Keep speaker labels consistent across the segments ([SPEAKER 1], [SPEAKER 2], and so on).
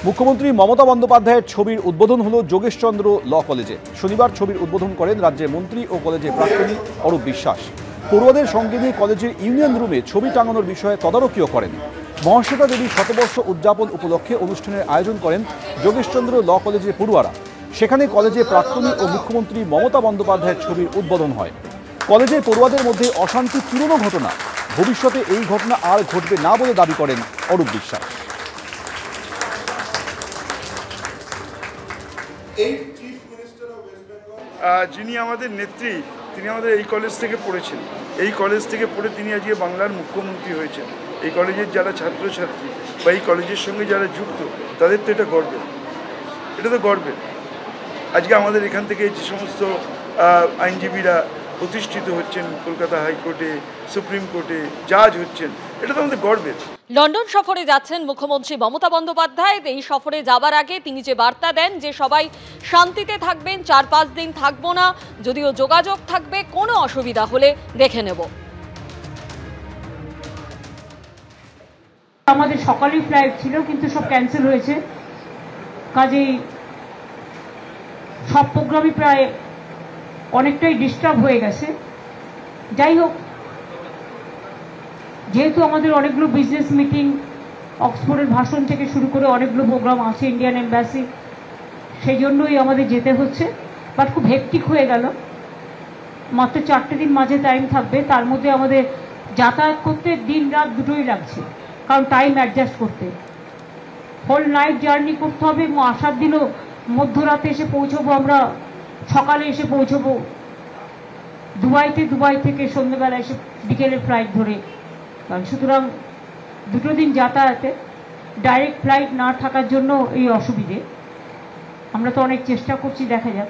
[SPEAKER 1] মুখ্যমন্ত্রী মমতা বন্দ্যোপাধ্যায়ের ছবির উদ্বোধন হলো যোগেশচন্দ্র ল কলেজে। শনিবার ছবির উদ্বোধন করেন রাজ্যের মন্ত্রী ও কলেজের প্রাক্তনী অরূপ বিশ্বাস। পড়ুয়াদের সঙ্গে নিয়ে কলেজের ইউনিয়ন রুমে ছবি টাঙানোর বিষয়ে তদারকিও করেন। মহাশ্বেতা দেবীর শতবর্ষ উদযাপন উপলক্ষে অনুষ্ঠানের আয়োজন করেন যোগেশচন্দ্র ল কলেজের পড়ুয়ারা। সেখানে কলেজের প্রাক্তনী ও মুখ্যমন্ত্রী মমতা বন্দ্যোপাধ্যায়ের ছবির উদ্বোধন হয়। কলেজের পড়ুয়াদের মধ্যে অশান্তি পুরনো ঘটনা, ভবিষ্যতে এই ঘটনা আর ঘটবে না বলে দাবি করেন অরূপ বিশ্বাস।
[SPEAKER 2] যিনি আমাদের নেত্রী, তিনি আমাদের এই কলেজ থেকে পড়েছেন। এই কলেজ থেকে পড়ে তিনি আজকে বাংলার মুখ্যমন্ত্রী হয়েছেন। এই কলেজের যারা ছাত্রছাত্রী বা এই কলেজের সঙ্গে যারা যুক্ত, তাদের তো এটা গর্বের, এটা তো গর্বের। আজকে আমাদের এখান থেকে যে সমস্ত আইনজীবীরা প্রতিষ্ঠিত হচ্ছেন, কলকাতা হাইকোর্টে, সুপ্রিম কোর্টে জাজ হচ্ছেন, এটা তো আমাদের গর্বের।
[SPEAKER 3] লন্ডন সফরে যাচ্ছেন মুখ্যমন্ত্রী মমতা বন্দ্যোপাধ্যায়। এই সফরে যাবার আগে তিনি যে বার্তা দেন যে সবাই শান্তিতে থাকবেন, 4-5 দিন থাকবো না, যদিও যোগাযোগ থাকবে, কোনো অসুবিধা হলে দেখে নেব।
[SPEAKER 4] আমাদের সকালেই ফ্লাইট ছিল, কিন্তু সব ক্যান্সেল হয়েছে, কাজেই সব প্রোগ্রামই প্রায় অনেকটাই ডিস্টার্ব হয়ে গেছে। যাই হোক, যেহেতু আমাদের অনেকগুলো বিজনেস মিটিং, অক্সফোর্ডের ভাষণ থেকে শুরু করে অনেকগুলো প্রোগ্রাম আছে, ইন্ডিয়ান এম্বাসি, সেই জন্যই আমাদের যেতে হচ্ছে। বাট খুব হেক্টিক হয়ে গেল। মাত্র 4টে দিন মাঝে টাইম থাকবে, তার মধ্যে আমাদের যাতায়াত করতে দিন রাত দুটোই লাগছে, কারণ টাইম অ্যাডজাস্ট করতে হোল নাইট জার্নি করতে হবে, এবং আসার দিনও মধ্যরাতে এসে পৌঁছবো, আমরা সকালে এসে পৌঁছবো দুবাই থেকে সন্ধ্যেবেলা এসে বিকেলের ফ্লাইট ধরে। সুতরাং 2 দিন যাতায়াতে, ডাইরেক্ট ফ্লাইট না থাকার জন্য এই অসুবিধে। আমরা তো অনেক চেষ্টা করছি, দেখা যাক।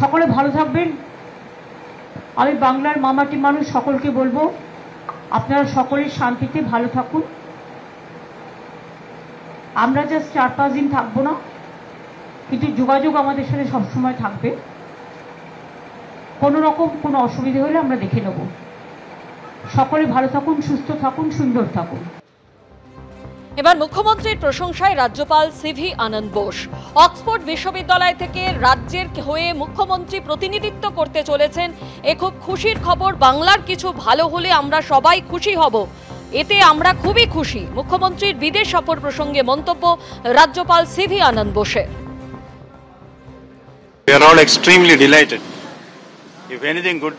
[SPEAKER 4] সকলে ভালো থাকবেন। আমি বাংলার মামাটি মানুষ, সকলকে বলবো আপনারা সকলে শান্তিতে ভালো থাকুন। আমরা জাস্ট 4-5 দিন থাকবো না, কিন্তু যোগাযোগ আমাদের সাথে সবসময় থাকবে। কোনো রকম কোনো অসুবিধা হলে আমরা দেখে নেব। সকলে ভালো থাকুন, সুস্থ থাকুন, সুন্দর থাকুন।
[SPEAKER 3] এবার মুখ্যমন্ত্রীর প্রশংসায় রাজ্যপাল সিভি আনন্দ বোস। অক্সফোর্ড বিশ্ববিদ্যালয় থেকে রাজ্যের হয়ে মুখ্যমন্ত্রী প্রতিনিধিত্ব করতে চলেছেন, এ খুব খুশির খবর। বাংলার কিছু ভালো হলে আমরা সবাই খুশি হব, এতে আমরা খুবই খুশি। মুখ্যমন্ত্রীর বিদেশ সফর প্রসঙ্গে মন্তব্য রাজ্যপাল সিভি আনন্দ বোসের।
[SPEAKER 5] We are all extremely delighted if anything good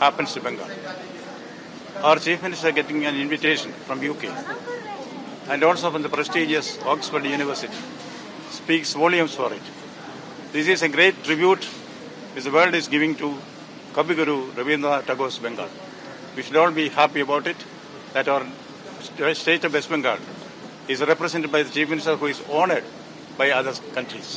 [SPEAKER 5] happens to Bengal. Our Chief Minister getting an invitation from UK and also from the prestigious Oxford University speaks volumes for it. This is a great tribute which the world is giving to Kabiguru Rabindranath Tagore's Bengal. We should all be happy about it, that our state of West Bengal is represented by the Chief Minister, who is honored by other countries.